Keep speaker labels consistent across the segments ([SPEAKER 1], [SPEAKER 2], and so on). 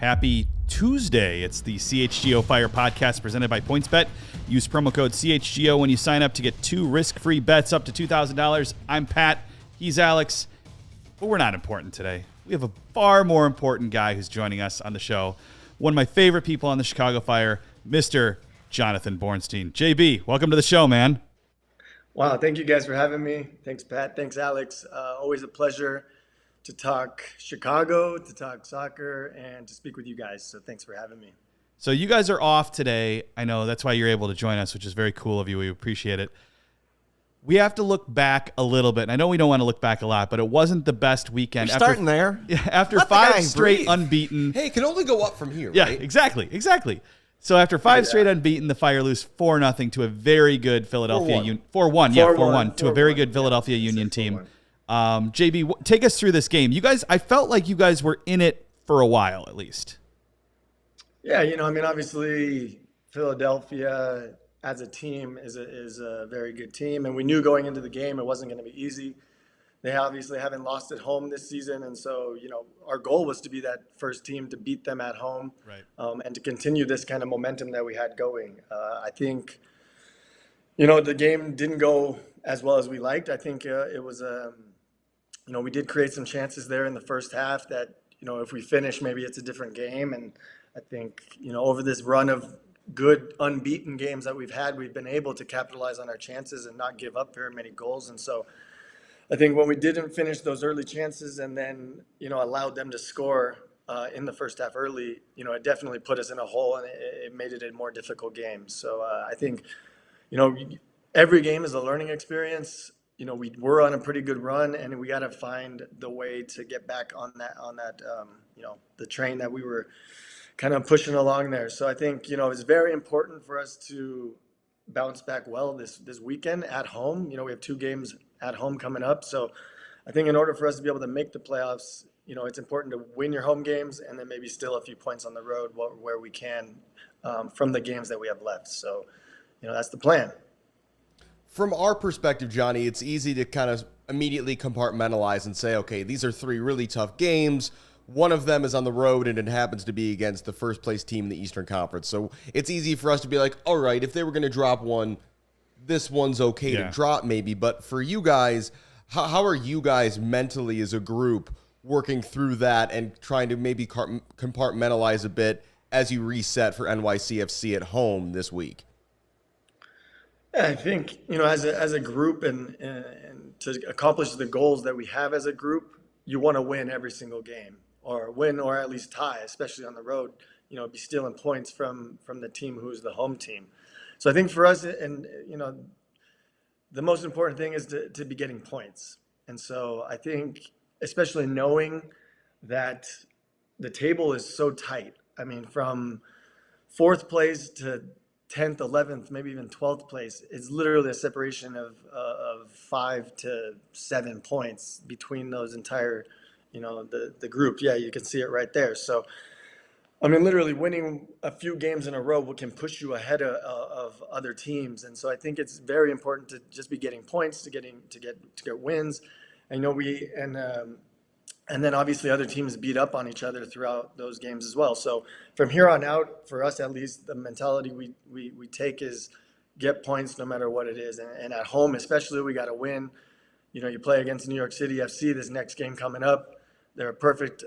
[SPEAKER 1] Happy Tuesday. It's the CHGO Fire Podcast presented by PointsBet. Use promo code CHGO when you sign up to get 2 risk-free bets up to $2,000. I'm Pat. He's Alex. But we're not important today. We have a far more important guy who's joining us on the show. One of my favorite people on the Chicago Fire, Mr. Jonathan Bornstein. JB, welcome to the show, man.
[SPEAKER 2] Wow, thank you guys for having me. Thanks, Pat. Thanks, Alex. Always a pleasure to talk Chicago, to talk soccer, and to speak with you guys. So thanks for having me.
[SPEAKER 1] So you guys are off today. I know that's why you're able to join us, which is very cool of you. We appreciate it. We have to look back a little bit. And I know we don't want to look back a lot, but it wasn't the best weekend.
[SPEAKER 3] You're starting there.
[SPEAKER 1] After 5 straight unbeaten.
[SPEAKER 3] Hey, it can only go up from here,
[SPEAKER 1] yeah,
[SPEAKER 3] right?
[SPEAKER 1] Exactly. So after 5 straight unbeaten, the Fire lose 4-0 to a very good Philadelphia Union. 4-1 to a very good Philadelphia Union team. JB, take us through this game. You guys, I felt like you guys were in it for a while, at least.
[SPEAKER 2] Yeah, obviously Philadelphia as a team is a very good team, and we knew going into the game it wasn't going to be easy. They obviously haven't lost at home this season, and so our goal was to be that first team to beat them at home,
[SPEAKER 1] right?
[SPEAKER 2] And to continue this kind of momentum that we had going. I think the game didn't go as well as we liked. I think it was we did create some chances there in the first half that if we finish, maybe it's a different game. And I think over this run of good unbeaten games that we've had, we've been able to capitalize on our chances and not give up very many goals. And so I think when we didn't finish those early chances and then, allowed them to score in the first half early, it definitely put us in a hole, and it made it a more difficult game. So I think, every game is a learning experience. We were on a pretty good run, and we got to find the way to get back on that, the train that we were kind of pushing along there. So I think, it's very important for us to bounce back well this weekend at home. We have 2 games at home coming up. So I think in order for us to be able to make the playoffs, it's important to win your home games and then maybe steal a few points on the road where we can from the games that we have left. So, that's the plan.
[SPEAKER 3] From our perspective, Jonny, it's easy to kind of immediately compartmentalize and say, okay, these are 3 really tough games. One of them is on the road, and it happens to be against the first-place team in the Eastern Conference. So it's easy for us to be like, all right, if they were going to drop one, this one's okay to drop maybe. But for you guys, how are you guys mentally as a group working through that and trying to maybe compartmentalize a bit as you reset for NYCFC at home this week?
[SPEAKER 2] Yeah, I think, as a group and to accomplish the goals that we have as a group, you want to win every single game, or win or at least tie, especially on the road, be stealing points from the team who's the home team. So I think for us, and the most important thing is to be getting points. And so I think, especially knowing that the table is so tight. I mean, from 4th place to 10th, 11th, maybe even 12th place, it's literally a separation of 5 to 7 points between those entire, the group. Yeah, you can see it right there. So, I mean, literally winning a few games in a row can push you ahead of other teams. And so I think it's very important to just be getting points, to get wins. And then obviously other teams beat up on each other throughout those games as well. So from here on out, for us at least, the mentality we take is get points no matter what it is. And at home especially, we got to win. You play against New York City FC this next game coming up. They're a perfect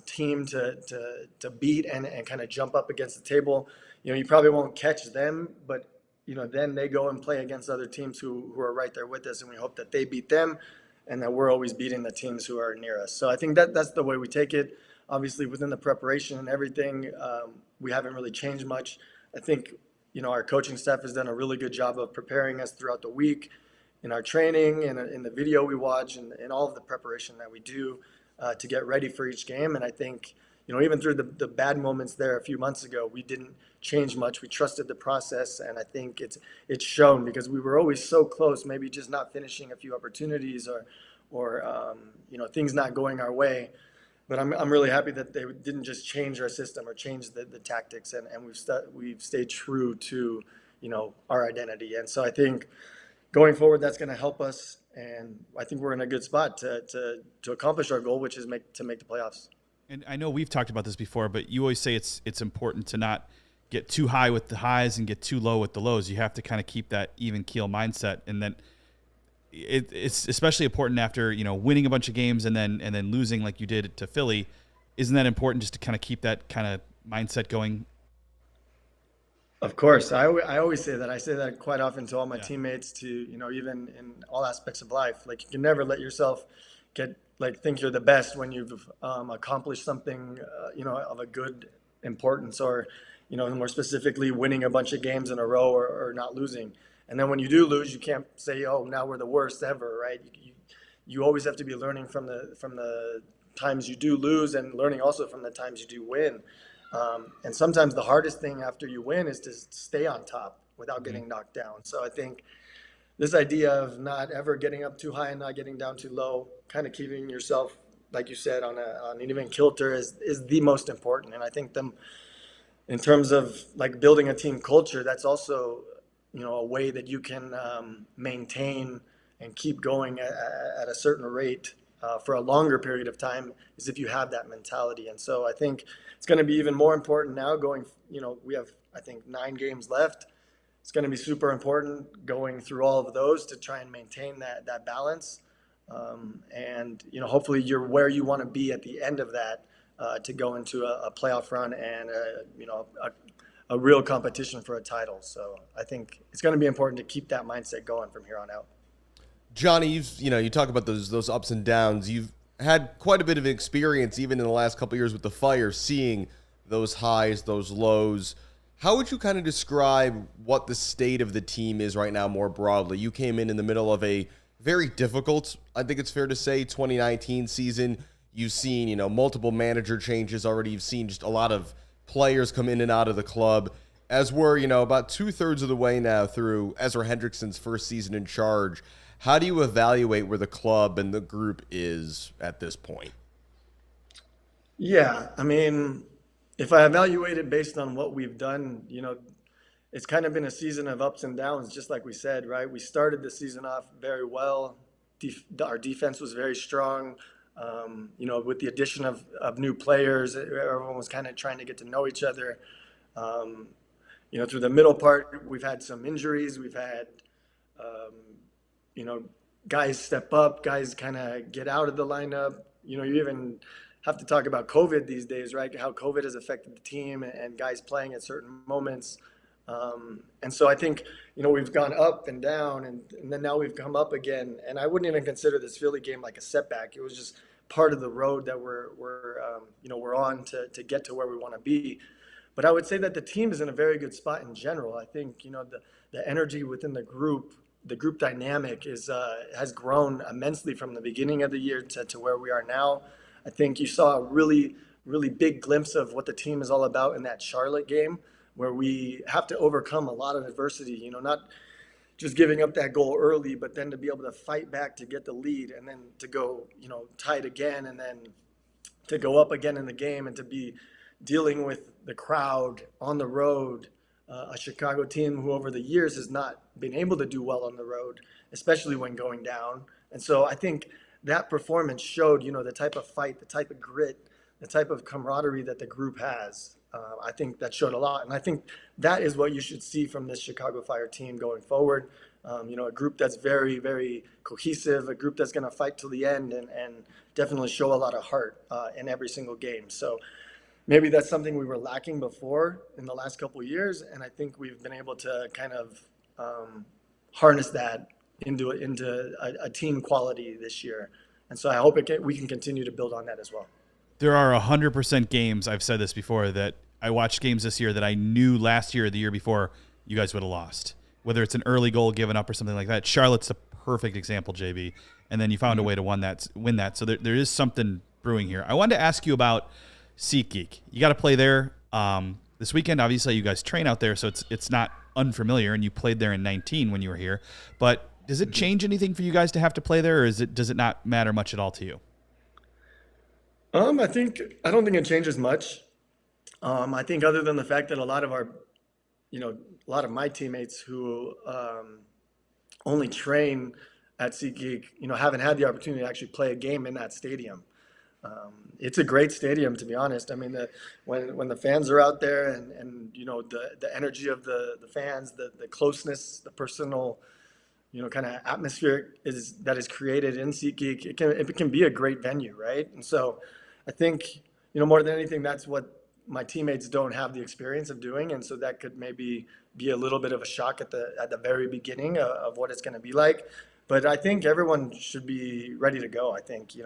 [SPEAKER 2] team to beat and kind of jump up against the table. You probably won't catch them, but then they go and play against other teams who are right there with us, and we hope that they beat them, and that we're always beating the teams who are near us. So I think that's the way we take it. Obviously, within the preparation and everything, we haven't really changed much. I think, our coaching staff has done a really good job of preparing us throughout the week in our training and in the video we watch and all of the preparation that we do to get ready for each game. And I think, even through the bad moments there a few months ago, we didn't change much. We trusted the process, and I think it's shown because we were always so close, maybe just not finishing a few opportunities or things not going our way. But I'm really happy that they didn't just change our system or change the tactics, and we've stayed true to our identity. And so I think going forward, that's going to help us, and I think we're in a good spot to accomplish our goal, which is to make the playoffs.
[SPEAKER 1] And I know we've talked about this before, but you always say it's important to not get too high with the highs and get too low with the lows. You have to kind of keep that even keel mindset, and then it's especially important after winning a bunch of games and then losing like you did to Philly. Isn't that important just to kind of keep that kind of mindset going?
[SPEAKER 2] Of course. I always say that. I say that quite often to all my teammates, to, even in all aspects of life. Like, you can never let yourself think you're the best when you've accomplished something, of a good importance, or, more specifically, winning a bunch of games in a row, or not losing. And then when you do lose, you can't say, oh, now we're the worst ever, right? You always have to be learning from the times you do lose, and learning also from the times you do win. And sometimes the hardest thing after you win is to stay on top without getting knocked down. So I think this idea of not ever getting up too high and not getting down too low, kind of keeping yourself, like you said, on an even kilter is the most important. And I think in terms of like building a team culture, that's also, a way that you can maintain and keep going at a certain rate for a longer period of time, is if you have that mentality. And so I think it's going to be even more important now going, we have, I think, 9 games left. It's going to be super important going through all of those to try and maintain that balance. And, hopefully you're where you want to be at the end of that to go into a playoff run and, a real competition for a title. So I think it's going to be important to keep that mindset going from here on out.
[SPEAKER 3] Jonny, you talk about those ups and downs. You've had quite a bit of experience, even in the last couple of years with the Fire, seeing those highs, those lows. How would you kind of describe what the state of the team is right now more broadly? You came in the middle of a very difficult, I think it's fair to say, 2019 season. You've seen, multiple manager changes already. You've seen just a lot of players come in and out of the club. As we're, about 2/3 of the way now through Ezra Hendrickson's first season in charge, how do you evaluate where the club and the group is at this point?
[SPEAKER 2] Yeah, I mean, if I evaluate it based on what we've done, it's kind of been a season of ups and downs, just like we said, right? We started the season off very well. Our defense was very strong. With the addition of new players, everyone was kind of trying to get to know each other. Through the middle part, we've had some injuries. We've had, guys step up, guys kind of get out of the lineup. You even have to talk about COVID these days, right? How COVID has affected the team and guys playing at certain moments. And so I think, we've gone up and down, and then now we've come up again. And I wouldn't even consider this Philly game like a setback. It was just part of the road that we're on to get to where we want to be. But I would say that the team is in a very good spot in general. I think, the energy within the group dynamic has grown immensely from the beginning of the year to where we are now. I think you saw a really, really big glimpse of what the team is all about in that Charlotte game, where we have to overcome a lot of adversity, not just giving up that goal early, but then to be able to fight back to get the lead, and then to go, tied again, and then to go up again in the game, and to be dealing with the crowd on the road, a Chicago team who over the years has not been able to do well on the road, especially when going down. And so I think that performance showed, the type of fight, the type of grit, the type of camaraderie that the group has. I think that showed a lot. And I think that is what you should see from this Chicago Fire team going forward. A group that's very, very cohesive, a group that's going to fight till the end and definitely show a lot of heart in every single game. So maybe that's something we were lacking before in the last couple of years. And I think we've been able to kind of harness that into a team quality this year. And so I hope we can continue to build on that as well.
[SPEAKER 1] There are 100% games, I've said this before, that I watched games this year that I knew last year or the year before you guys would have lost. Whether it's an early goal given up or something like that. Charlotte's a perfect example, JB. And then you found a way to win that. So there is something brewing here. I wanted to ask you about SeatGeek. You got to play there this weekend. Obviously, you guys train out there, so it's not unfamiliar, and you played there in 19 when you were here. But does it change anything for you guys to have to play there, or does it not matter much at all to you?
[SPEAKER 2] I don't think it changes much. I think other than the fact that a lot of my teammates who only train at SeatGeek, haven't had the opportunity to actually play a game in that stadium. It's a great stadium, to be honest. I mean, when the fans are out there and the energy of the fans, the closeness, the personal, kind of atmosphere that is created in SeatGeek, it can be a great venue, right? And so I think, more than anything, that's what my teammates don't have the experience of doing. And so that could maybe be a little bit of a shock at the very beginning of what it's going to be like. But I think everyone should be ready to go. I think, it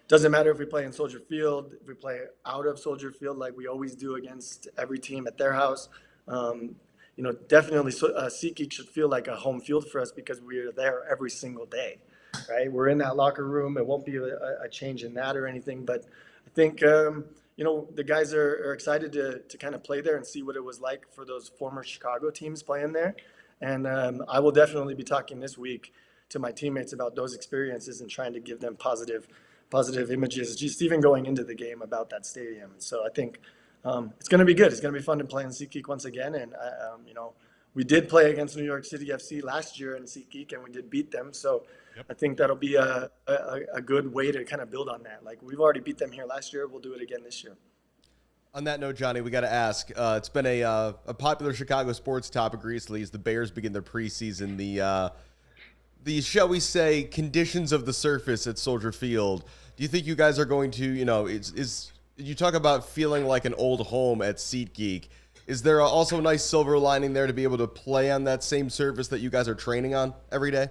[SPEAKER 2] doesn't matter if we play in Soldier Field, if we play out of Soldier Field like we always do against every team at their house. Definitely SeatGeek should feel like a home field for us because we're there every single day, right? We're in that locker room. It won't be a change in that or anything. But I think, the guys are excited to kind of play there and see what it was like for those former Chicago teams playing there. And I will definitely be talking this week to my teammates about those experiences and trying to give them positive images, just even going into the game about that stadium. And so I think it's going to be good. It's going to be fun to play in SeatGeek once again. And, we did play against New York City FC last year in SeatGeek, and we did beat them. So I think that'll be a good way to kind of build on that. Like, we've already beat them here last year. We'll do it again this year.
[SPEAKER 3] On that note, Jonny, we got to ask. It's been a popular Chicago sports topic recently as the Bears begin their preseason. The shall we say, conditions of the surface at Soldier Field. Do you think you guys are going to, you talk about feeling like an old home at SeatGeek. Is there also a nice silver lining there to be able to play on that same surface that you guys are training on every day?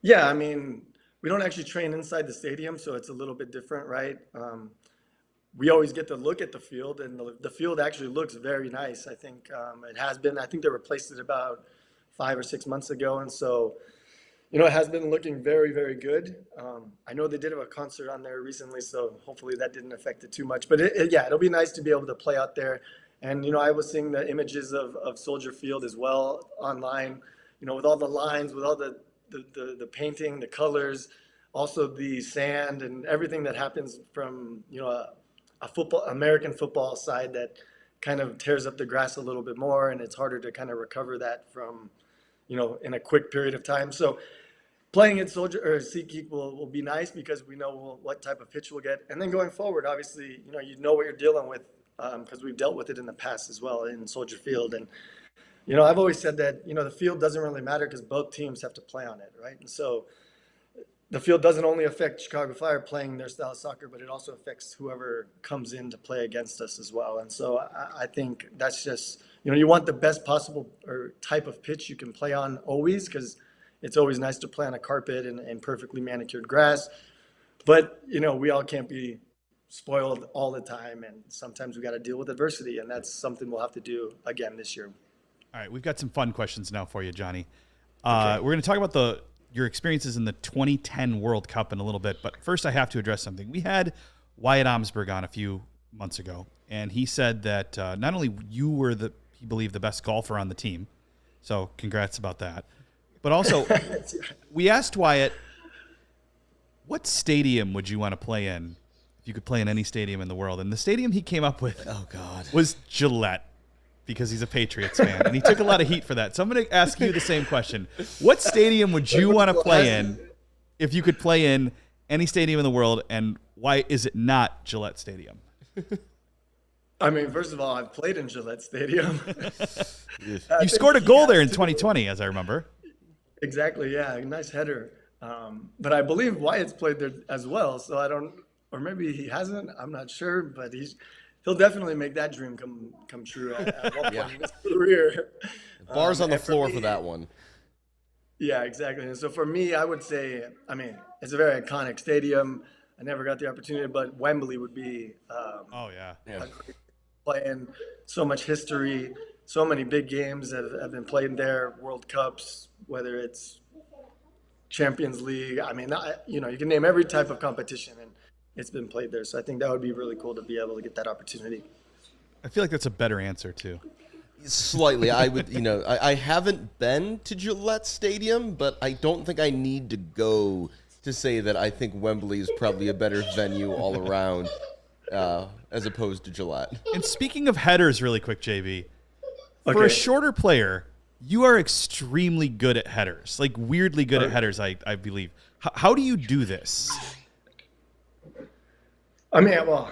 [SPEAKER 2] Yeah, I mean, we don't actually train inside the stadium, so it's a little bit different, right? We always get to look at the field, and the field actually looks very nice. I think it has been. I think they replaced it about 5 or 6 months ago, and so it has been looking very, very good. I know they did have a concert on there recently, so hopefully that didn't affect it too much. But it'll be nice to be able to play out there. And I was seeing the images of Soldier Field as well online. With all the lines, with all the painting, the colors, also the sand and everything that happens from a American football side that kind of tears up the grass a little bit more, and it's harder to kind of recover that from in a quick period of time. So playing at Soldier or SeatGeek will be nice because we know what type of pitch we'll get. And then going forward, obviously, you know what you're dealing with because we've dealt with it in the past as well in Soldier Field. And, I've always said that, the field doesn't really matter because both teams have to play on it, right? And so the field doesn't only affect Chicago Fire playing their style of soccer, but it also affects whoever comes in to play against us as well. And so I think that's just, you want the best possible or type of pitch you can play on always, because it's always nice to play on a carpet and perfectly manicured grass. But, we all can't be spoiled all the time, and sometimes we got to deal with adversity, and that's something we'll have to do again this year.
[SPEAKER 1] All right, we've got some fun questions now for you, Jonny. Okay. We're going to talk about your experiences in the 2010 World Cup in a little bit, but first I have to address something. We had Wyatt Omsberg on a few months ago, and he said that not only you were he believed the best golfer on the team, so congrats about that, but also we asked Wyatt, what stadium would you want to play in if you could play in any stadium in the world? And the stadium he came up with was Gillette, because he's a Patriots fan, and he took a lot of heat for that. So I'm going to ask you the same question. What stadium would you want to play in if you could play in any stadium in the world, and why is it not Gillette Stadium?
[SPEAKER 2] I mean, first of all, I've played in Gillette Stadium.
[SPEAKER 1] You scored a goal there in 2020, as I remember.
[SPEAKER 2] Exactly, yeah, nice header. But I believe Wyatt's played there as well, so I don't, or maybe he hasn't, I'm not sure, but he'll definitely make that dream come true at one point in his career.
[SPEAKER 3] Bars on the floor for that one.
[SPEAKER 2] Yeah, exactly. And so for me, I would say, I mean, it's a very iconic stadium. I never got the opportunity, but Wembley would be playing so much history, so many big games that have been played there, World Cups, whether it's Champions League. I mean, you can name every type of competition, and it's been played there. So I think that would be really cool to be able to get that opportunity.
[SPEAKER 1] I feel like that's a better answer, too.
[SPEAKER 3] Slightly. I would, I haven't been to Gillette Stadium, but I don't think I need to go to say that I think Wembley is probably a better venue all around as opposed to Gillette.
[SPEAKER 1] And speaking of headers really quick, JB, for a shorter player, you are extremely good at headers, like weirdly good at headers, I believe. How do you do this?
[SPEAKER 2] I mean, well,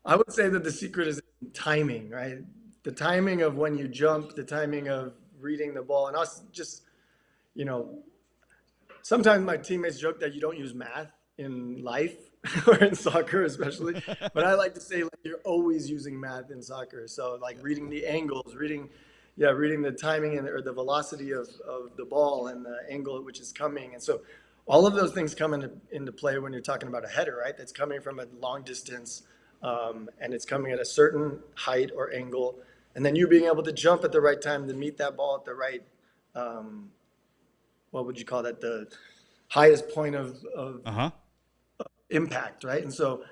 [SPEAKER 2] I would say that the secret is timing, right? The timing of when you jump, the timing of reading the ball, and us just, you know, sometimes my teammates joke that you don't use math in life or in soccer especially, but I like to say like you're always using math in soccer. So like reading the angles, reading the timing or the velocity of the ball and the angle at which it's coming. And so all of those things come into play when you're talking about a header, right? That's coming from a long distance, and it's coming at a certain height or angle. And then you being able to jump at the right time to meet that ball at the right, what would you call that? The highest point of impact, right? And so,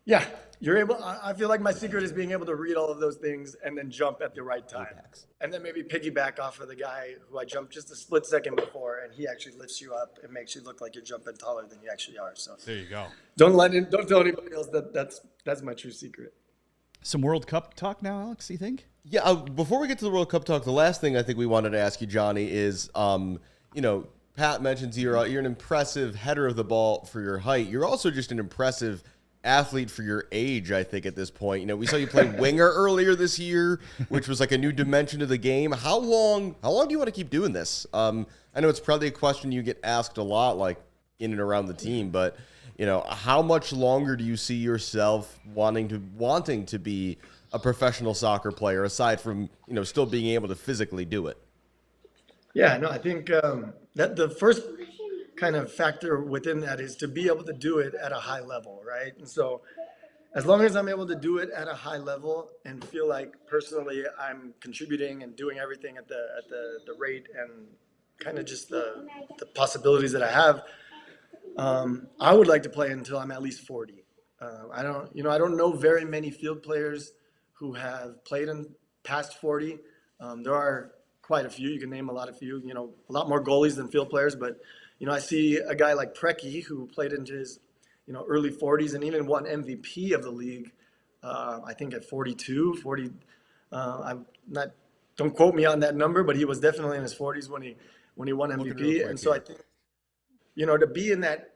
[SPEAKER 2] yeah, you're able. I feel like my secret is being able to read all of those things and then jump at the right time, and then maybe piggyback off of the guy who I jumped just a split second before, and he actually lifts you up and makes you look like you're jumping taller than you actually are. So
[SPEAKER 1] there you go.
[SPEAKER 2] Don't tell anybody else that's my true secret.
[SPEAKER 1] Some World Cup talk now, Alex, you think?
[SPEAKER 3] Yeah, before we get to the World Cup talk, the last thing I think we wanted to ask you, Jonny, is, Pat mentions you're an impressive header of the ball for your height. You're also just an impressive athlete for your age, I think, at this point. We saw you play winger earlier this year, which was like a new dimension to the game. How long do you want to keep doing this? I know it's probably a question you get asked a lot, like in and around the team, but how much longer do you see yourself wanting to be a professional soccer player, aside from still being able to physically do it?
[SPEAKER 2] Yeah, no, I think that the first kind of factor within that is to be able to do it at a high level, right? And so as long as I'm able to do it at a high level and feel like personally I'm contributing and doing everything at the rate and kind of just the possibilities that I have, I would like to play until I'm at least 40. I don't know very many field players who have played in past 40. There are quite a few. You can name a lot more goalies than field players, but I see a guy like Preki who played into his early 40s and even won MVP of the league. I think at 42, 40. Don't quote me on that number, but he was definitely in his 40s when he won MVP. And so I think to be in that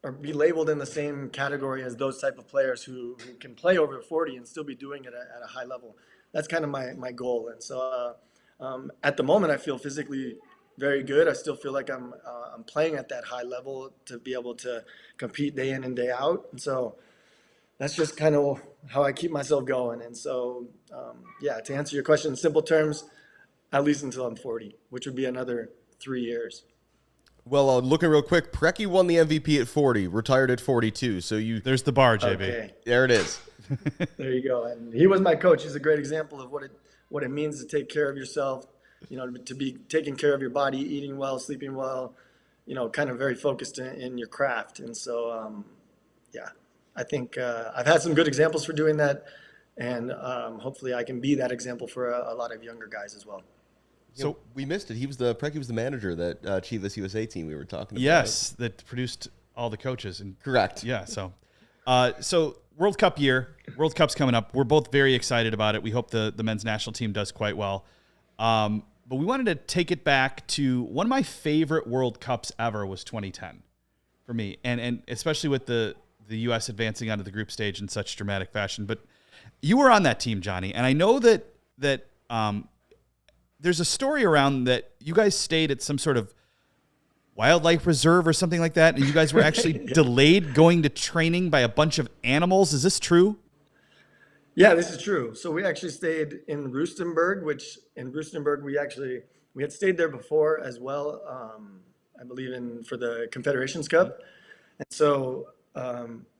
[SPEAKER 2] or be labeled in the same category as those type of players who can play over 40 and still be doing it at a high level. That's kind of my goal. And so at the moment, I feel physically very good. I still feel like I'm playing at that high level to be able to compete day in and day out. And so that's just kind of how I keep myself going. And so, to answer your question in simple terms, at least until I'm 40, which would be another 3 years.
[SPEAKER 3] Well, looking real quick, Preki won the MVP at 40, retired at 42. So there's the bar, JB.
[SPEAKER 2] Okay.
[SPEAKER 3] There it is.
[SPEAKER 2] There you go. And he was my coach. He's a great example of what it means to take care of yourself, to be taking care of your body, eating well, sleeping well, kind of very focused in your craft. And so, I think I've had some good examples for doing that. And hopefully I can be that example for a lot of younger guys as well.
[SPEAKER 3] So we missed it. Preki was the manager that Chivas USA team we were talking about.
[SPEAKER 1] Yes, that produced all the coaches.
[SPEAKER 3] Correct.
[SPEAKER 1] Yeah. So World Cup year. World Cup's coming up. We're both very excited about it. We hope the men's national team does quite well. But we wanted to take it back to one of my favorite World Cups ever was 2010 for me, and especially with the U.S. advancing onto the group stage in such dramatic fashion. But you were on that team, Jonny, and I know that there's a story around that you guys stayed at some sort of wildlife reserve or something like that, and you guys were actually delayed going to training by a bunch of animals. Is this true?
[SPEAKER 2] Yeah, this is true. So we actually stayed in Rustenburg, we had stayed there before as well, I believe for the Confederations Cup. And so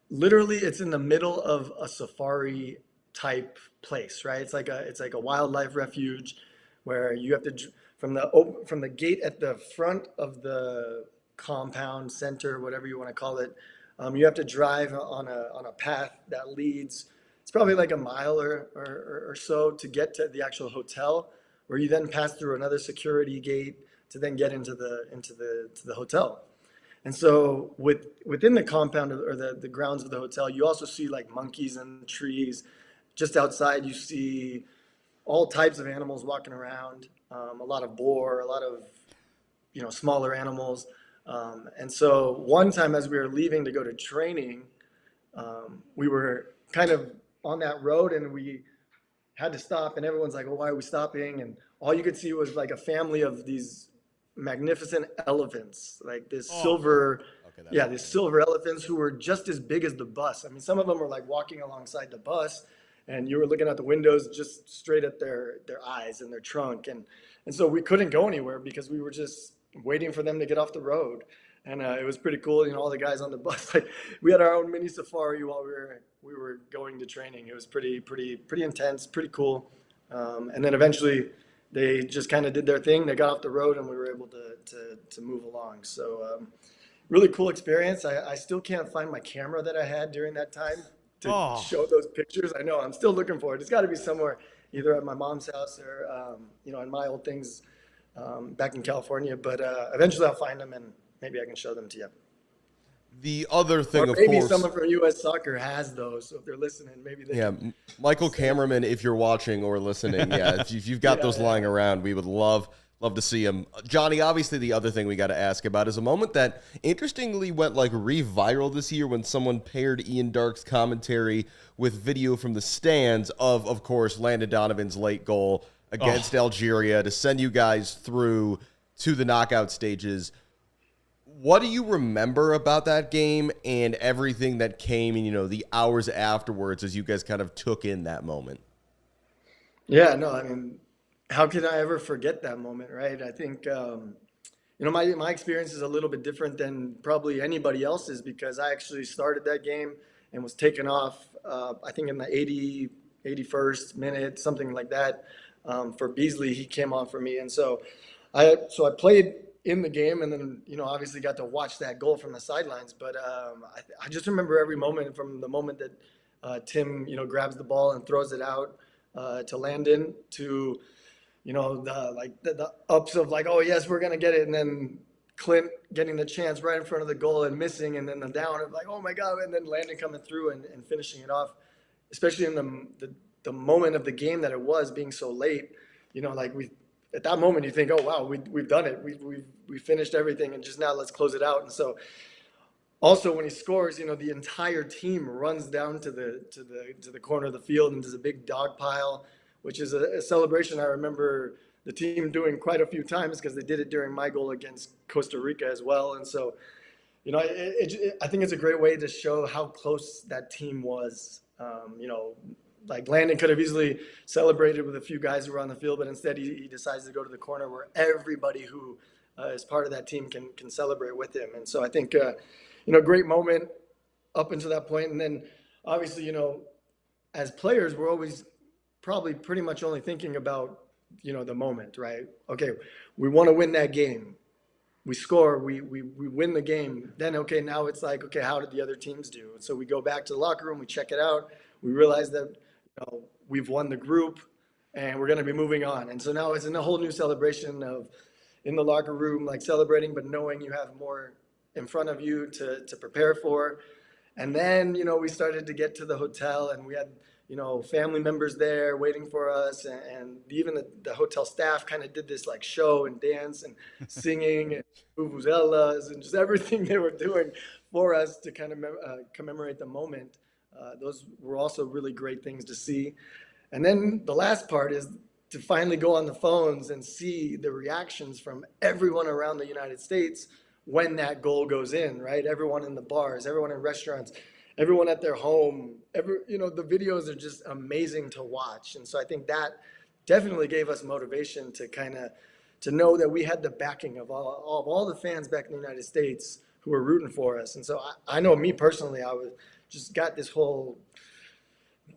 [SPEAKER 2] literally it's in the middle of a safari type place, right? It's like a wildlife refuge where you have to, from the gate at the front of the compound center, whatever you want to call it, you have to drive on a path that leads. It's probably like a mile or so to get to the actual hotel, where you then pass through another security gate to then get into the hotel. And so within the compound or the grounds of the hotel, you also see like monkeys in trees. Just outside, you see all types of animals walking around, a lot of boar, a lot of smaller animals. And so one time as we were leaving to go to training, we were kind of on that road and we had to stop, and everyone's like, well, why are we stopping? And all you could see was like a family of these magnificent elephants, like this silver, these silver elephants who were just as big as the bus. I mean, some of them were like walking alongside the bus, and you were looking out the windows just straight at their eyes and their trunk. And so we couldn't go anywhere because we were just waiting for them to get off the road. And it was pretty cool. You know, all the guys on the bus, like, we had our own mini safari while we were going to training. It was pretty intense, pretty cool. And then eventually they just kind of did their thing. They got off the road and we were able to move along. So really cool experience. I still can't find my camera that I had during that time to show those pictures. I know, I'm still looking for it. It's got to be somewhere, either at my mom's house or, you know, in my old things back in California. But eventually I'll find them and maybe I can show them to you.
[SPEAKER 3] The other thing,
[SPEAKER 2] or
[SPEAKER 3] of
[SPEAKER 2] maybe
[SPEAKER 3] course,
[SPEAKER 2] someone from U.S. Soccer has those, so if they're listening, maybe they.
[SPEAKER 3] Yeah, Michael Cameraman, if you're watching or listening, if you've got those lying around, we would love to see them. Jonny, obviously, the other thing we got to ask about is a moment that interestingly went like re-viral this year when someone paired Ian Darke's commentary with video from the stands of course, Landon Donovan's late goal against Algeria to send you guys through to the knockout stages. What do you remember about that game and everything that came in, you know, the hours afterwards as you guys kind of took in that moment?
[SPEAKER 2] Yeah, no, I mean, how could I ever forget that moment, right? I think, you know, my experience is a little bit different than probably anybody else's because I actually started that game and was taken off, I think in the 81st minute, something like that. For Beasley, he came on for me. And so I played in the game and then, you know, obviously got to watch that goal from the sidelines. But I just remember every moment from the moment that Tim, you know, grabs the ball and throws it out to Landon to, you know, the ups of like, oh, yes, we're going to get it. And then Clint getting the chance right in front of the goal and missing. And then the down of like, oh, my God. And then Landon coming through and finishing it off, especially in the moment of the game that it was being so late, you know, like at that moment you think, oh wow, we've done it. We finished everything and just now let's close it out. And so also when he scores, you know, the entire team runs down to the corner of the field and there's a big dog pile, which is a celebration I remember the team doing quite a few times because they did it during my goal against Costa Rica as well. And so, you know, I think it's a great way to show how close that team was. You know, like Landon could have easily celebrated with a few guys who were on the field, but instead he decides to go to the corner where everybody who is part of that team can celebrate with him. And so I think, you know, great moment up until that point. And then obviously, you know, as players, we're always probably pretty much only thinking about, you know, the moment, right? Okay, we want to win that game. We score, we win the game. Then, okay, now it's like, okay, how did the other teams do? So we go back to the locker room, we check it out. We realize that, you know, we've won the group and we're going to be moving on. And so now it's in a whole new celebration of in the locker room, like celebrating, but knowing you have more in front of you to prepare for. And then, you know, we started to get to the hotel and we had, you know, family members there waiting for us. And even the hotel staff kind of did this like show and dance and singing and vuvuzelas and just everything they were doing for us to kind of commemorate the moment. Those were also really great things to see. And then the last part is to finally go on the phones and see the reactions from everyone around the United States when that goal goes in, right? Everyone in the bars, everyone in restaurants, everyone at their home, you know, the videos are just amazing to watch. And so I think that definitely gave us motivation to kind of, to know that we had the backing of all the fans back in the United States who were rooting for us. And so I know me personally, I was just got this whole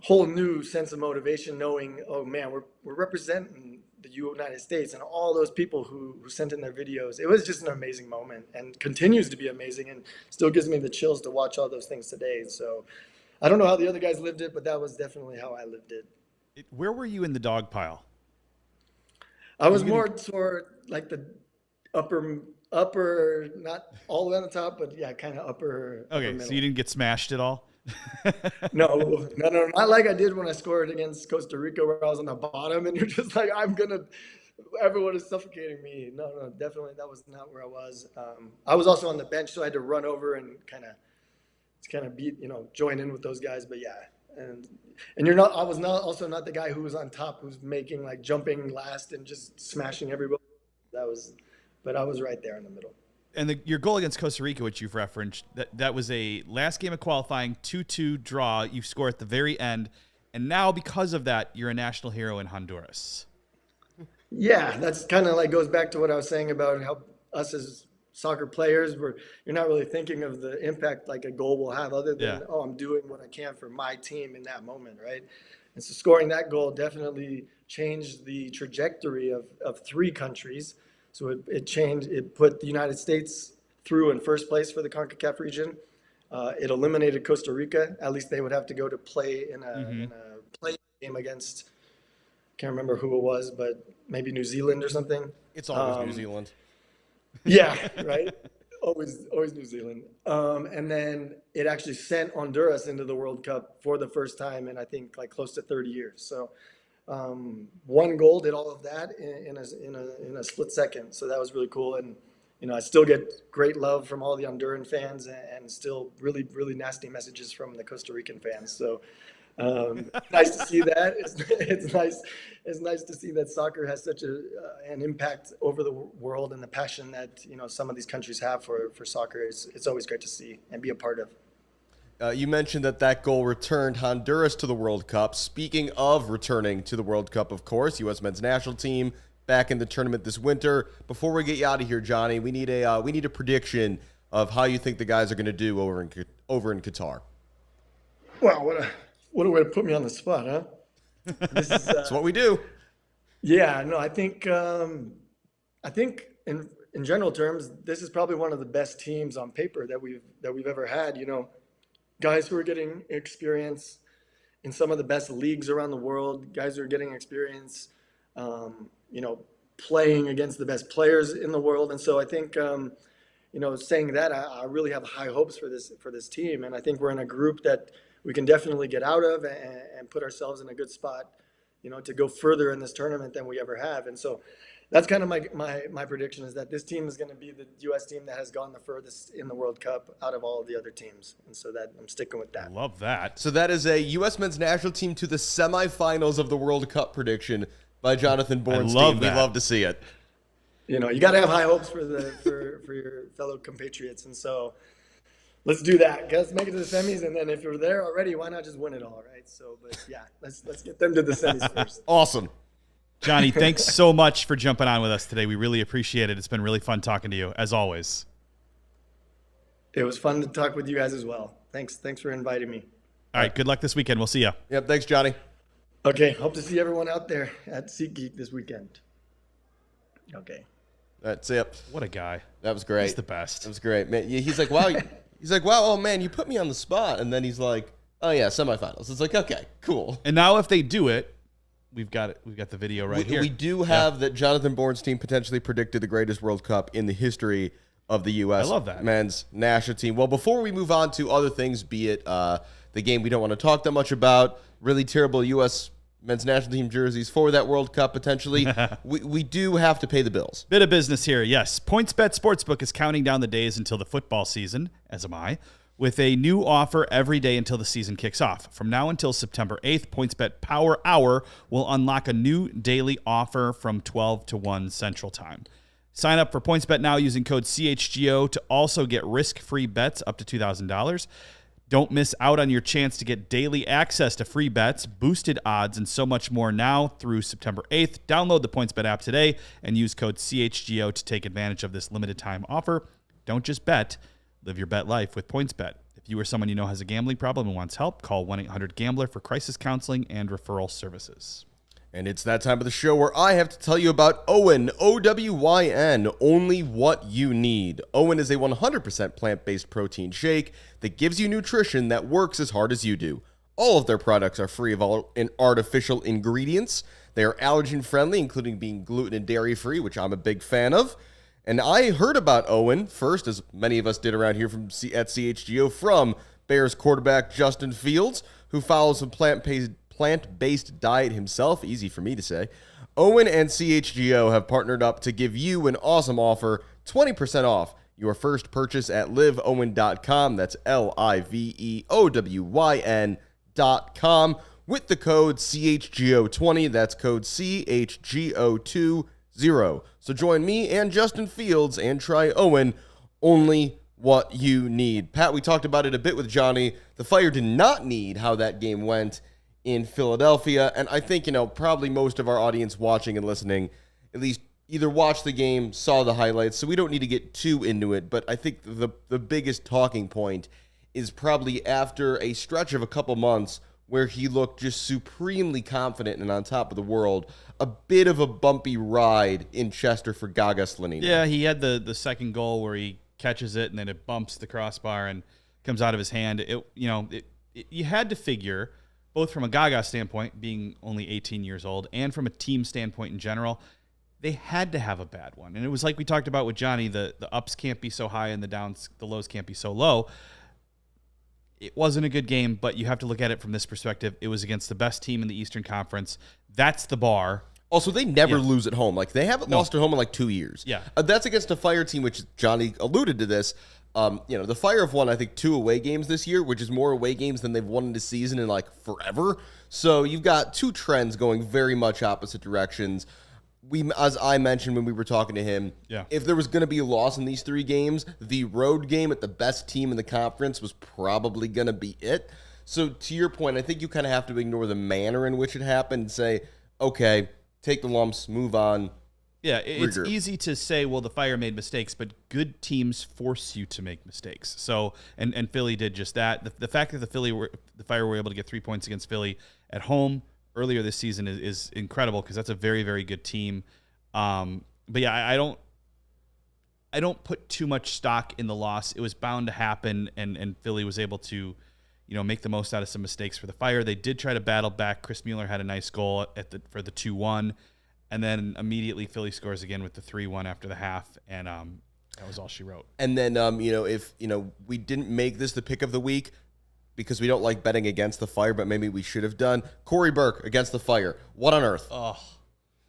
[SPEAKER 2] new sense of motivation knowing, oh man, we're representing the United States and all those people who sent in their videos. It was just an amazing moment and continues to be amazing and still gives me the chills to watch all those things today. So I don't know how the other guys lived it, but that was definitely how I lived it.
[SPEAKER 1] Where were you in the dog pile?
[SPEAKER 2] I was more toward like the upper, not all the way on the top, but yeah, kind of upper.
[SPEAKER 1] Okay, so you didn't get smashed at all?
[SPEAKER 2] No, not like I did when I scored against Costa Rica where I was on the bottom and you're just like, everyone is suffocating me. No, definitely that was not where I was. I was also on the bench, so I had to run over and kind of kind of join in with those guys. But yeah, and I was not the guy who was on top, who's making like jumping last and just smashing everybody. But I was right there in the middle.
[SPEAKER 1] And your goal against Costa Rica, which you've referenced, that was a last game of qualifying 2-2 draw. You score at the very end, and now because of that, you're a national hero in Honduras.
[SPEAKER 2] Yeah, that's kind of like goes back to what I was saying about how us as soccer players, you're not really thinking of the impact like a goal will have, other than I'm doing what I can for my team in that moment, right? And so scoring that goal definitely changed the trajectory of 3 countries. So it put the United States through in first place for the CONCACAF region. It eliminated Costa Rica. At least they would have to go to play in a play game against, can't remember who it was, but maybe New Zealand or something.
[SPEAKER 3] It's always New Zealand.
[SPEAKER 2] Yeah, right? Always New Zealand. And then it actually sent Honduras into the World Cup for the first time in, I think, like close to 30 years. So one goal did all of that in a split second. So that was really cool. And, I still get great love from all the Honduran fans and still really, really nasty messages from the Costa Rican fans. So nice to see that. It's nice to see that soccer has such an impact over the world, and the passion that, some of these countries have for soccer. It's always great to see and be a part of.
[SPEAKER 3] You mentioned that goal returned Honduras to the World Cup. Speaking of returning to the World Cup, of course, U.S. men's national team back in the tournament this winter. Before we get you out of here, Jonny, we need a prediction of how you think the guys are going to do over in Qatar.
[SPEAKER 2] Wow, what a way to put me on the spot, huh? This is,
[SPEAKER 3] that's what we do.
[SPEAKER 2] Yeah, no, I think in general terms, this is probably one of the best teams on paper that we've ever had. Guys who are getting experience in some of the best leagues around the world, guys who are getting experience, playing against the best players in the world. And so I think, saying that, I really have high hopes for this team. And I think we're in a group that we can definitely get out of and put ourselves in a good spot, to go further in this tournament than we ever have. And so that's kind of my prediction, is that this team is going to be the U.S. team that has gone the furthest in the World Cup out of all of the other teams. And so that I'm sticking with that.
[SPEAKER 1] Love that.
[SPEAKER 3] So that is a U.S. men's national team to the semifinals of the World Cup prediction by Jonathan Bornstein. We love to see it.
[SPEAKER 2] You got to have high hopes for your fellow compatriots. And so let's do that. Let's make it to the semis, and then if you're there already, why not just win it all, right? So, but yeah, let's get them to the semis first.
[SPEAKER 3] Awesome.
[SPEAKER 1] Jonny, thanks so much for jumping on with us today. We really appreciate it. It's been really fun talking to you, as always.
[SPEAKER 2] It was fun to talk with you guys as well. Thanks for inviting me.
[SPEAKER 1] All right, good luck this weekend. We'll see you.
[SPEAKER 3] Yep, thanks, Jonny.
[SPEAKER 2] Okay, hope to see everyone out there at SeatGeek this weekend. Okay.
[SPEAKER 3] That's it.
[SPEAKER 1] What a guy.
[SPEAKER 3] That was great.
[SPEAKER 1] He's the best.
[SPEAKER 3] That was great. Man, he's like, wow. He's like, wow, oh, man, you put me on the spot. And then he's like, oh, yeah, semifinals. It's like, okay, cool.
[SPEAKER 1] And now if they do it, we've got it. We've got the video right here.
[SPEAKER 3] We do have that Jonathan Bornstein potentially predicted the greatest World Cup in the history of the U.S.
[SPEAKER 1] I love that.
[SPEAKER 3] men's national team. Well, before we move on to other things, be it the game we don't want to talk that much about, really terrible U.S. men's national team jerseys for that World Cup potentially, we do have to pay the bills.
[SPEAKER 1] Bit of business here, yes. PointsBet Sportsbook is counting down the days until the football season, as am I, with a new offer every day until the season kicks off. From now until September 8th, PointsBet Power Hour will unlock a new daily offer from 12 to 1 Central Time. Sign up for PointsBet now using code CHGO to also get risk-free bets up to $2,000. Don't miss out on your chance to get daily access to free bets, boosted odds, and so much more now through September 8th. Download the PointsBet app today and use code CHGO to take advantage of this limited time offer. Don't just bet. Live your bet life with PointsBet. If you or someone you know has a gambling problem and wants help, call 1-800-GAMBLER for crisis counseling and referral services.
[SPEAKER 3] And it's that time of the show where I have to tell you about OWYN, O-W-Y-N, only what you need. OWYN is a 100% plant-based protein shake that gives you nutrition that works as hard as you do. All of their products are free of all artificial ingredients. They are allergen-friendly, including being gluten and dairy-free, which I'm a big fan of. And I heard about OWYN first, as many of us did around here at CHGO, from Bears quarterback Justin Fields, who follows a plant-based diet himself. Easy for me to say. OWYN and CHGO have partnered up to give you an awesome offer, 20% off your first purchase at liveowyn.com. That's LIVEOWYN.com with the code CHGO20. That's code CHGO20. So join me and Justin Fields and try Owen, only what you need. Pat, we talked about it a bit with Jonny. The Fire did not need how that game went in Philadelphia, and I think, probably most of our audience watching and listening at least either watched the game, saw the highlights, so we don't need to get too into it, but I think the biggest talking point is probably after a stretch of a couple months where he looked just supremely confident and on top of the world, a bit of a bumpy ride in Chester for Gaga Slonina.
[SPEAKER 1] Yeah, he had the second goal where he catches it and then it bumps the crossbar and comes out of his hand. You had to figure, both from a Gaga standpoint, being only 18 years old, and from a team standpoint in general, they had to have a bad one. And it was like we talked about with Jonny, the ups can't be so high and the lows can't be so low. It wasn't a good game, but you have to look at it from this perspective. It was against the best team in the Eastern Conference. That's the bar.
[SPEAKER 3] Also, they never lose at home. Like, they haven't lost at home in like 2 years.
[SPEAKER 1] Yeah.
[SPEAKER 3] That's against a Fire team, which Jonny alluded to this. The Fire have won, I think, 2 away games this year, which is more away games than they've won in the season in like forever. So you've got 2 trends going very much opposite directions. As I mentioned when we were talking to him, if there was going to be a loss in these 3 games, the road game at the best team in the conference was probably going to be it. So to your point, I think you kind of have to ignore the manner in which it happened and say, okay, take the lumps, move on.
[SPEAKER 1] Yeah, it's easy to say, well, the Fire made mistakes, but good teams force you to make mistakes. So, and Philly did just that. The fact that the Fire were able to get 3 points against Philly at home earlier this season is incredible, because that's a very, very good team. But yeah, I don't put too much stock in the loss. It was bound to happen, and Philly was able to, make the most out of some mistakes for the Fire. They did try to battle back. Chris Mueller had a nice goal for the 2-1, and then immediately Philly scores again with the 3-1 after the half, and that was all she wrote.
[SPEAKER 3] And then, if we didn't make this the pick of the week, because we don't like betting against the Fire, but maybe we should have done. Corey Burke against the Fire. What on earth?
[SPEAKER 1] Oh.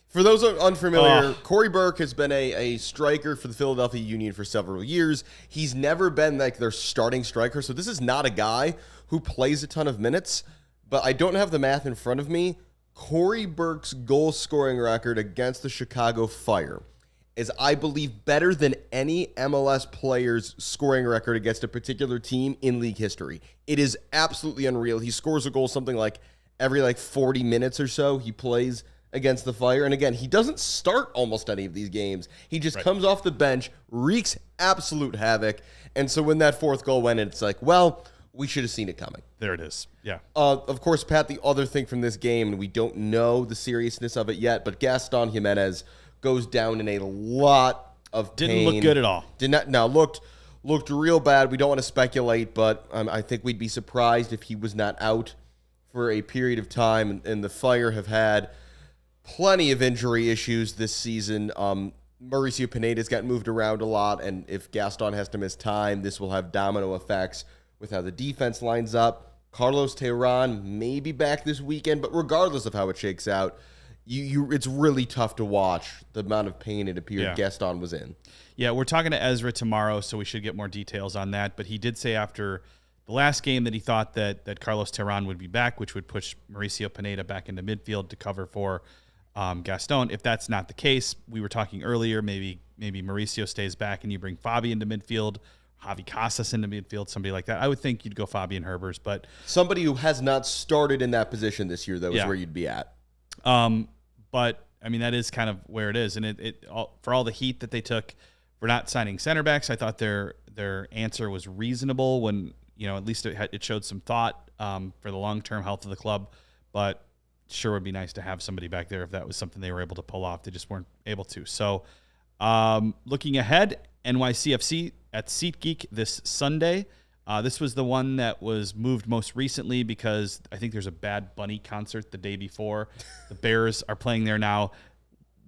[SPEAKER 3] For those who are unfamiliar, Corey Burke has been a striker for the Philadelphia Union for several years. He's never been like their starting striker, so this is not a guy who plays a ton of minutes, but I don't have the math in front of me. Corey Burke's goal-scoring record against the Chicago Fire is, I believe, better than any MLS player's scoring record against a particular team in league history. It is absolutely unreal. He scores a goal something like every 40 minutes or so he plays against the Fire. And again, he doesn't start almost any of these games. He just comes off the bench, wreaks absolute havoc. And so when that 4th goal went in, it's like, well, we should have seen it coming.
[SPEAKER 1] There it is. Yeah.
[SPEAKER 3] Of course, Pat, the other thing from this game, and we don't know the seriousness of it yet, but Gaston Jimenez goes down in a lot of pain.
[SPEAKER 1] Didn't look good at all.
[SPEAKER 3] Looked real bad. We don't want to speculate, but I think we'd be surprised if he was not out for a period of time. And the Fire have had plenty of injury issues this season. Mauricio Pineda's gotten moved around a lot, and if Gaston has to miss time, this will have domino effects with how the defense lines up. Carlos Tehran may be back this weekend, but regardless of how it shakes out, it's really tough to watch the amount of pain it appeared Gaston was in.
[SPEAKER 1] Yeah, we're talking to Ezra tomorrow, so we should get more details on that. But he did say after the last game that he thought that Carlos Tehran would be back, which would push Mauricio Pineda back into midfield to cover for Gaston. If that's not the case, we were talking earlier, maybe Mauricio stays back and you bring Fabi into midfield, Javi Casas into midfield, somebody like that. I would think you'd go Fabian Herbers, but
[SPEAKER 3] somebody who has not started in that position this year, though, is where you'd be at.
[SPEAKER 1] But I mean, that is kind of where it is. And for all the heat that they took for not signing center backs, I thought their answer was reasonable when, at least it showed some thought for the long-term health of the club. But sure would be nice to have somebody back there if that was something they were able to pull off. They just weren't able to. So looking ahead, NYCFC at SeatGeek this Sunday. This was the one that was moved most recently because I think there's a Bad Bunny concert the day before. The Bears are playing there now.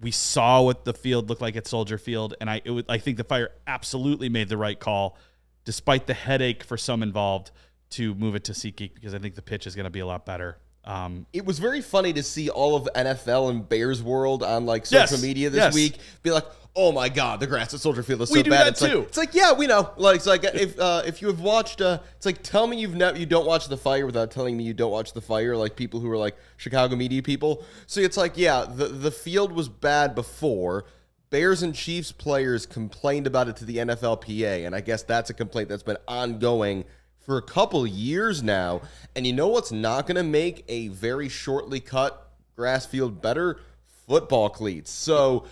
[SPEAKER 1] We saw what the field looked like at Soldier Field, and I think the Fire absolutely made the right call, despite the headache for some involved, to move it to SeatGeek because I think the pitch is going to be a lot better.
[SPEAKER 3] It was very funny to see all of NFL and Bears world on like social media this week be like, "Oh my God, the grass at Soldier Field is so bad." It's like, yeah, we know. Like, it's like if you have watched, it's like, tell me you don't watch The Fire without telling me you don't watch The Fire. Like people who are like Chicago media people. So it's like, yeah, the field was bad before. Bears and Chiefs players complained about it to the NFLPA, and I guess that's a complaint that's been ongoing for a couple years now. And you know what's not going to make a very shortly cut grass field better? Football cleats. So,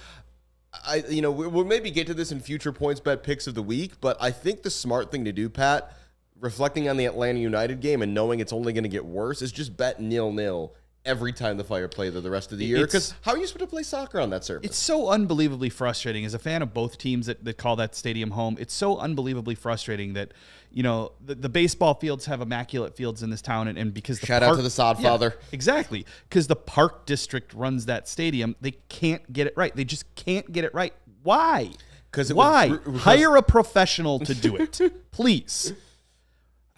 [SPEAKER 3] we'll maybe get to this in future points bet picks of the week, but I think the smart thing to do, Pat, reflecting on the Atlanta United game and knowing it's only going to get worse, is just bet 0-0 every time the Fire play there the rest of the year. Because how are you supposed to play soccer on that surface?
[SPEAKER 1] It's so unbelievably frustrating. As a fan of both teams that call that stadium home, it's so unbelievably frustrating that, the baseball fields have immaculate fields in this town. And because
[SPEAKER 3] Shout out to the sod father.
[SPEAKER 1] Exactly. Because the Park District runs that stadium. They can't get it right. They just can't get it right. Why? Why? Hire a professional to do it. Please.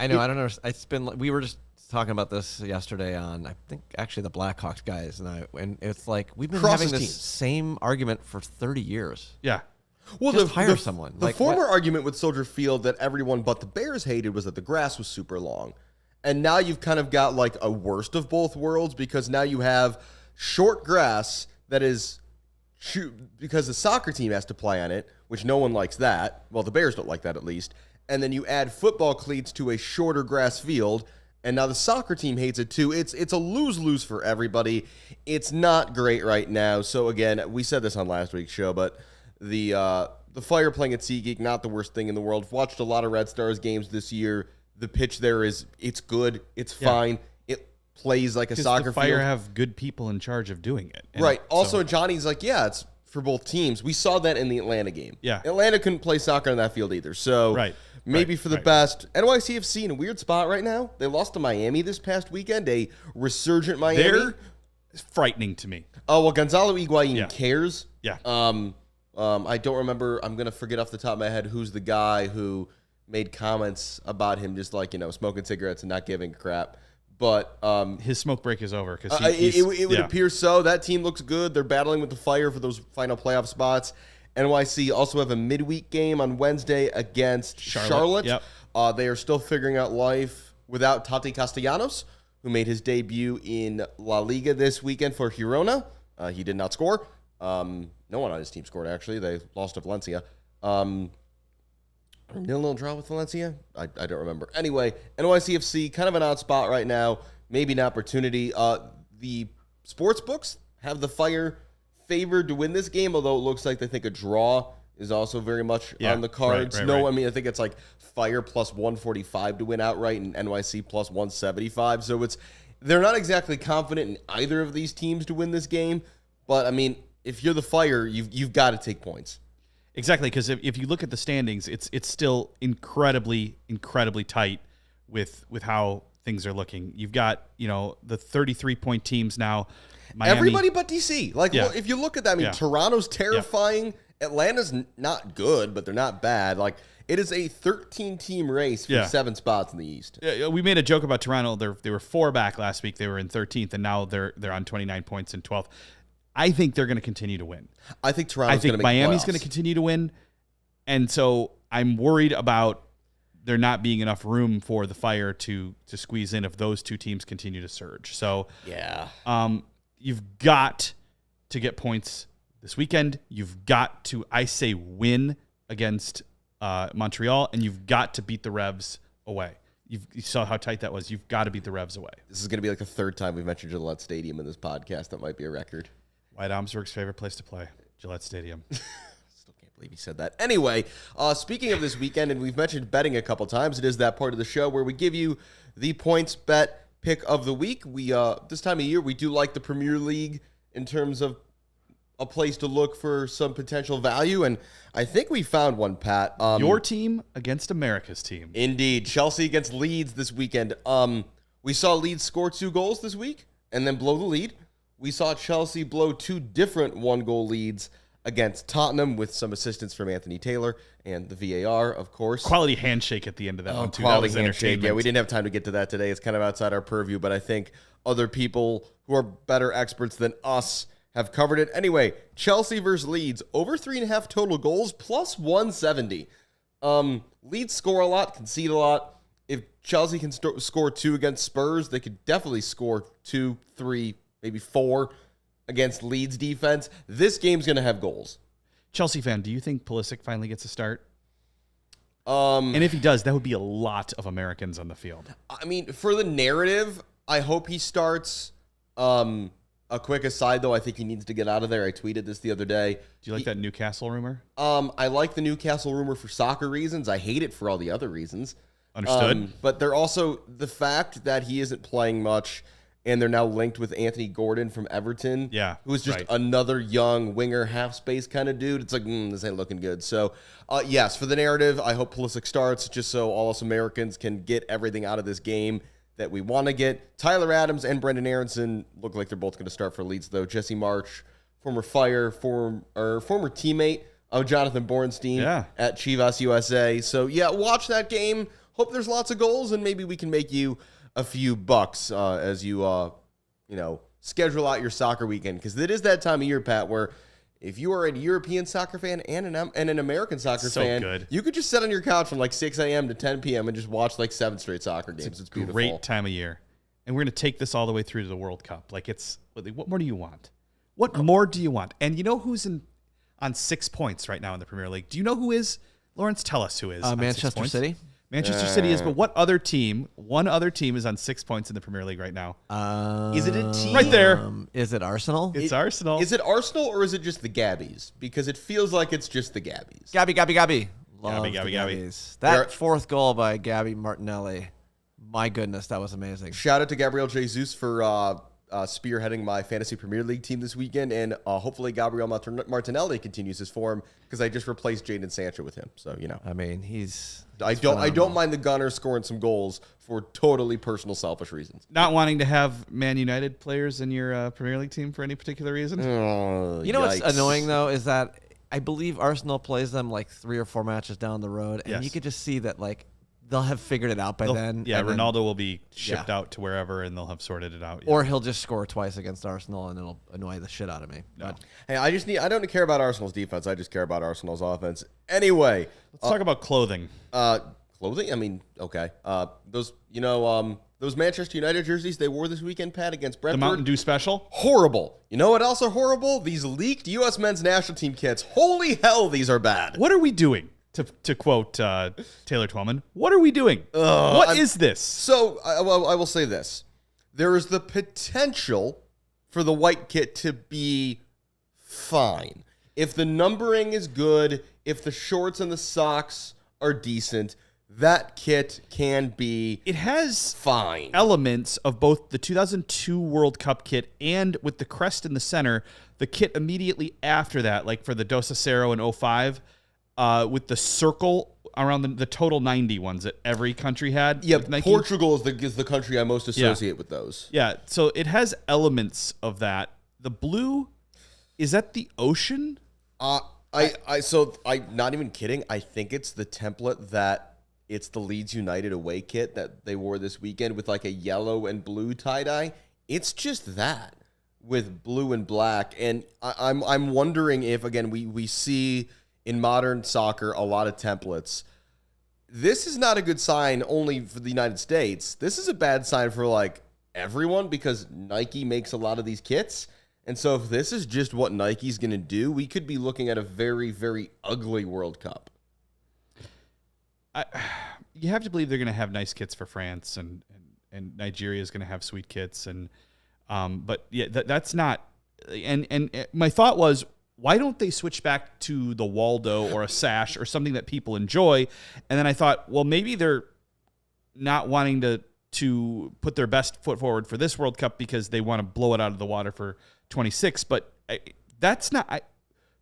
[SPEAKER 4] I know. I don't know. We were just talking about this yesterday on, I think, actually the Blackhawks guys and it's like we've been having this same argument for 30 years.
[SPEAKER 1] Yeah.
[SPEAKER 3] Well,
[SPEAKER 4] just hire someone.
[SPEAKER 3] The former argument with Soldier Field that everyone but the Bears hated was that the grass was super long. And now you've kind of got like a worst of both worlds, because now you have short grass that is because the soccer team has to play on it, which no one likes that. Well, the Bears don't like that at least. And then you add football cleats to a shorter grass field, and now the soccer team hates it too. It's a lose-lose for everybody. It's not great right now. So again, we said this on last week's show, but the Fire playing at SeaGeek, not the worst thing in the world. Watched a lot of Red Stars games this year. The pitch there it's good. It's fine. It plays like a soccer field.
[SPEAKER 1] The Fire have good people in charge of doing it.
[SPEAKER 3] Right. Also, Johnny's like, yeah, it's for both teams. We saw that in the Atlanta game.
[SPEAKER 1] Yeah.
[SPEAKER 3] Atlanta couldn't play soccer on that field either. So maybe for the best. NYCFC in a weird spot right now. They lost to Miami this past weekend, a resurgent Miami.
[SPEAKER 1] They're frightening to me.
[SPEAKER 3] Oh, well, Gonzalo Higuain cares.
[SPEAKER 1] Yeah.
[SPEAKER 3] I don't remember. I'm going to forget off the top of my head who's the guy who made comments about him just like, smoking cigarettes and not giving a crap. But
[SPEAKER 1] his smoke break is over. Because
[SPEAKER 3] it would appear so. That team looks good. They're battling with the Fire for those final playoff spots. NYC also have a midweek game on Wednesday against Charlotte.
[SPEAKER 1] Yep.
[SPEAKER 3] They are still figuring out life without Tati Castellanos, who made his debut in La Liga this weekend for Girona. He did not score. No one on his team scored, actually. They lost to Valencia. 0-0 draw with Valencia? I don't remember. Anyway, NYCFC, kind of an odd spot right now. Maybe an opportunity. The sports books have the Fire favored to win this game, although it looks like they think a draw is also very much on the cards.
[SPEAKER 1] Right.
[SPEAKER 3] I mean, I think it's like Fire plus 145 to win outright and NYC plus 175. So they're not exactly confident in either of these teams to win this game. But, I mean, if you're the Fire, you've got to take points.
[SPEAKER 1] Exactly, because if you look at the standings, it's still incredibly tight with how things are looking. You've got, the 33-point teams now. Miami.
[SPEAKER 3] Everybody but DC. Well, if you look at that, I mean, Toronto's terrifying. Atlanta's not good, but they're not bad. Like, it is a 13-team race for 7 spots in the East.
[SPEAKER 1] Yeah, we made a joke about Toronto. They were 4 back last week. They were in 13th, and now they're on 29 points in 12th. I think they're going to continue to win.
[SPEAKER 3] I think Toronto's going to make
[SPEAKER 1] Miami's
[SPEAKER 3] playoffs.
[SPEAKER 1] going to continue to win, and so I'm worried about there not being enough room for the Fire to squeeze in if those two teams continue to surge. So you've got to get points this weekend. You've got to, I say, win against Montreal, and you've got to beat the Revs away. You saw how tight that was. You've got to beat the Revs away.
[SPEAKER 3] This is going to be like the 3rd time we've mentioned Gillette Stadium in this podcast. That might be a record.
[SPEAKER 1] White Omsburg's favorite place to play, Gillette Stadium.
[SPEAKER 3] Still can't believe he said that. Anyway, speaking of this weekend, and we've mentioned betting a couple times, it is that part of the show where we give you the points bet pick of the week. We this time of year, we do like the Premier League in terms of a place to look for some potential value, and I think we found one, Pat.
[SPEAKER 1] Your team against America's team.
[SPEAKER 3] Indeed. Chelsea against Leeds this weekend. We saw Leeds score 2 goals this week and then blow the lead. We saw Chelsea blow 2 different 1-goal leads against Tottenham with some assistance from Anthony Taylor and the VAR, of course.
[SPEAKER 1] Quality handshake at the end of that one, too.
[SPEAKER 3] Quality
[SPEAKER 1] That was
[SPEAKER 3] handshake. Yeah, we didn't have time to get to that today. It's kind of outside our purview, but I think other people who are better experts than us have covered it. Anyway, Chelsea versus Leeds, over 3.5 total goals, plus 170. Leeds score a lot, concede a lot. If Chelsea can score 2 against Spurs, they could definitely score 2, 3, maybe 4 against Leeds defense. This game's going to have goals.
[SPEAKER 1] Chelsea fan, do you think Pulisic finally gets a start? And if he does, that would be a lot of Americans on the field.
[SPEAKER 3] I mean, for the narrative, I hope he starts. A quick aside, though, I think he needs to get out of there. I tweeted this the other day.
[SPEAKER 1] Do you like that Newcastle rumor?
[SPEAKER 3] I like the Newcastle rumor for soccer reasons. I hate it for all the other reasons.
[SPEAKER 1] Understood.
[SPEAKER 3] But they're also the fact that he isn't playing much, and they're now linked with Anthony Gordon from Everton.
[SPEAKER 1] Yeah,
[SPEAKER 3] who is just another young winger, half space kind of dude. It's like, this ain't looking good. So, yes, for the narrative, I hope Pulisic starts just so all us Americans can get everything out of this game that we want to get. Tyler Adams and Brendan Aronson look like they're both going to start for Leeds, though. Jesse March, former teammate of Jonathan Bornstein at Chivas USA. So, yeah, watch that game. Hope there's lots of goals, and maybe we can make you a few bucks as you, schedule out your soccer weekend. Because it is that time of year, Pat, where if you are a European soccer fan and an American soccer fan, you could just sit on your couch from like 6 a.m. to 10 p.m. and just watch like 7 straight soccer games. It's beautiful.
[SPEAKER 1] Great time of year. And we're going to take this all the way through to the World Cup. Like, what more do you want? What more do you want? And you know who's on 6 points right now in the Premier League? Do you know who is? Lawrence, tell us who is.
[SPEAKER 4] Manchester City.
[SPEAKER 1] Manchester City is, but what other team? One other team is on 6 points in the Premier League right now.
[SPEAKER 3] Is it a team?
[SPEAKER 1] Right there.
[SPEAKER 4] Is it Arsenal?
[SPEAKER 1] It's Arsenal.
[SPEAKER 3] Is it Arsenal or is it just the Gabbies? Because it feels like it's just the Gabbies.
[SPEAKER 4] Gabby.
[SPEAKER 1] Love the
[SPEAKER 4] Gabbies. That fourth goal by Gabby Martinelli. My goodness, that was amazing.
[SPEAKER 3] Shout out to Gabriel Jesus for spearheading my fantasy Premier League team this weekend, and hopefully Gabriel Martinelli continues his form because I just replaced Jadon Sancho with him. So I mean, I don't mind the Gunners scoring some goals for totally personal, selfish reasons.
[SPEAKER 1] Not wanting to have Man United players in your Premier League team for any particular reason.
[SPEAKER 4] What's annoying though is that I believe Arsenal plays them like 3 or 4 matches down the road, and you could just see that like they'll have figured it out by then.
[SPEAKER 1] Yeah, Ronaldo will be shipped out to wherever, and they'll have sorted it out.
[SPEAKER 4] Or he'll just score twice against Arsenal, and it'll annoy the shit out of me.
[SPEAKER 1] No.
[SPEAKER 3] Hey, I don't care about Arsenal's defense. I just care about Arsenal's offense. Anyway,
[SPEAKER 1] let's talk about clothing.
[SPEAKER 3] Clothing? I mean, okay. Those Manchester United jerseys they wore this weekend, Pat, against Brentford.
[SPEAKER 1] The Mountain Dew Special?
[SPEAKER 3] Horrible. You know what else are horrible? These leaked U.S. men's national team kits. Holy hell, these are bad.
[SPEAKER 1] What are we doing? To quote Taylor Twellman, what are we doing? What is this?
[SPEAKER 3] So I will say this. There is the potential for the white kit to be fine. If the numbering is good, if the shorts and the socks are decent, that kit can be
[SPEAKER 1] It has
[SPEAKER 3] fine.
[SPEAKER 1] Elements of both the 2002 World Cup kit and with the crest in the center, the kit immediately after that, like for the Dos Acero in 05, with the circle around the total 90 ones that every country had.
[SPEAKER 3] Yeah, Portugal is the country I most associate with those.
[SPEAKER 1] Yeah, so it has elements of that. The blue, is that the ocean?
[SPEAKER 3] I'm not even kidding. I think it's the template that it's the Leeds United away kit that they wore this weekend with like a yellow and blue tie-dye. It's just that with blue and black. And I'm wondering if, again, we see in modern soccer a lot of templates. This is not a good sign only for the United States. This is a bad sign for like everyone because Nike makes a lot of these kits. And so if this is just what Nike's going to do, we could be looking at a very, very ugly World Cup.
[SPEAKER 1] You have to believe they're going to have nice kits for France, and Nigeria is going to have sweet kits. But yeah, that's not. And my thought was, why don't they switch back to the Waldo or a sash or something that people enjoy? And then I thought, well, maybe they're not wanting to put their best foot forward for this World Cup because they want to blow it out of the water for 26. But that's not.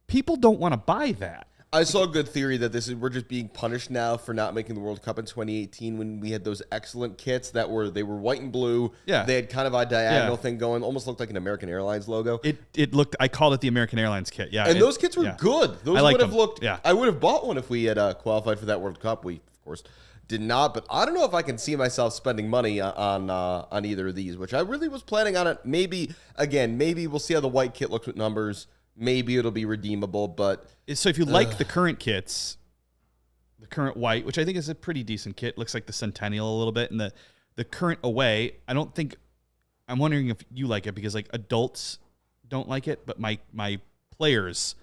[SPEAKER 1] People don't want to buy that.
[SPEAKER 3] I saw a good theory that we're just being punished now for not making the World Cup in 2018 when we had those excellent kits that were white and blue.
[SPEAKER 1] Yeah.
[SPEAKER 3] They had kind of a diagonal thing going, almost looked like an American Airlines logo.
[SPEAKER 1] It looked, I called it the American Airlines kit. Yeah.
[SPEAKER 3] And those kits were good. Those would have looked, I would have bought one if we had qualified for that World Cup. We, of course, did not, but I don't know if I can see myself spending money on either of these, which I really was planning on it. Maybe we'll see how the white kit looks with numbers. Maybe it'll be redeemable, but...
[SPEAKER 1] So if you like the current kits, the current white, which I think is a pretty decent kit, looks like the Centennial a little bit, and the current away, I'm wondering if you like it, because like adults don't like it, but my players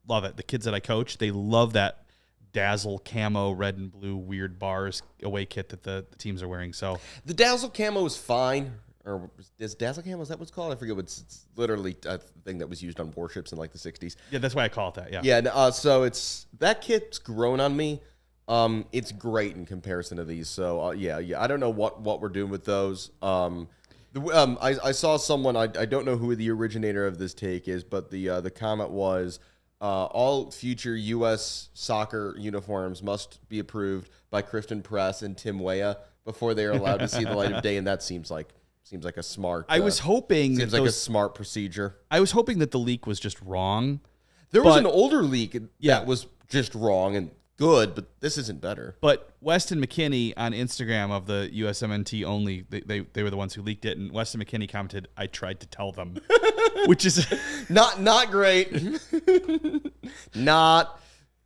[SPEAKER 1] love it. The kids that I coach, they love that Dazzle camo red and blue weird bars away kit that the teams are wearing. So
[SPEAKER 3] the Dazzle camo is fine. Or is Dazzle camo, is that what's called? I forget. It's literally a thing that was used on warships in like the 60s.
[SPEAKER 1] Yeah, that's why I call it that. Yeah.
[SPEAKER 3] Yeah. So that kit's grown on me. It's great in comparison to these. So yeah. I don't know what we're doing with those. I saw someone. I don't know who the originator of this take is, but the comment was, all future U.S. soccer uniforms must be approved by Kristen Press and Tim Weah before they are allowed to see the light of day, and that seems like a smart.
[SPEAKER 1] I was hoping
[SPEAKER 3] seems like a smart procedure.
[SPEAKER 1] I was hoping that the leak was just wrong.
[SPEAKER 3] There was an older leak that was just wrong and good, but this isn't better.
[SPEAKER 1] But Weston McCraney on Instagram of the USMNT only, they were the ones who leaked it, and Weston McCraney commented, "I tried to tell them," which is
[SPEAKER 3] not great.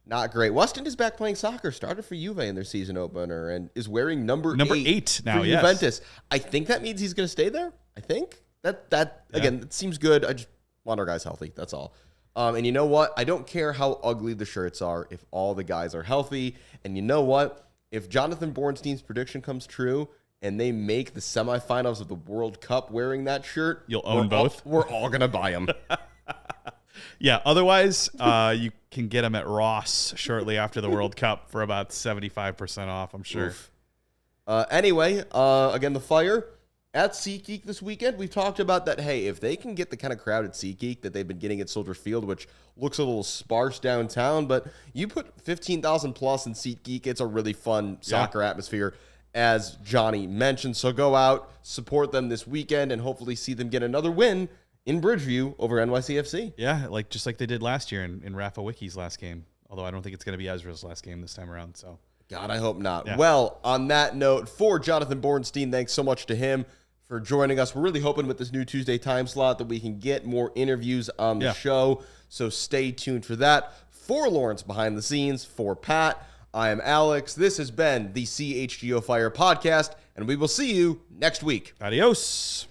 [SPEAKER 3] Not great. Weston is back playing soccer. Started for Juve in their season opener and is wearing number 8
[SPEAKER 1] now.
[SPEAKER 3] For Juventus. I think that means he's going to stay there. I think again, it seems good. I just want our guys healthy. That's all. And you know what? I don't care how ugly the shirts are if all the guys are healthy. And you know what? If Jonathan Bornstein's prediction comes true and they make the semifinals of the World Cup wearing that shirt,
[SPEAKER 1] you'll own both.
[SPEAKER 3] We're all going to buy them.
[SPEAKER 1] Yeah, otherwise, you can get them at Ross shortly after the World Cup for about 75% off, I'm sure.
[SPEAKER 3] Anyway, again, the Fire at SeatGeek this weekend. We've talked about that, hey, if they can get the kind of crowd at SeatGeek that they've been getting at Soldier Field, which looks a little sparse downtown, but you put 15,000 plus in SeatGeek, it's a really fun soccer atmosphere, as Jonny mentioned. So go out, support them this weekend, and hopefully see them get another win in Bridgeview over NYCFC.
[SPEAKER 1] Yeah, just like they did last year in Rafa Wiki's last game. Although I don't think it's going to be Ezra's last game this time around. So,
[SPEAKER 3] God, I hope not.
[SPEAKER 1] Yeah.
[SPEAKER 3] Well, on that note, for Jonathan Bornstein, thanks so much to him for joining us. We're really hoping with this new Tuesday time slot that we can get more interviews on the show. So stay tuned for that. For Lawrence behind the scenes, for Pat, I am Alex. This has been the CHGO Fire Podcast, and we will see you next week.
[SPEAKER 1] Adios.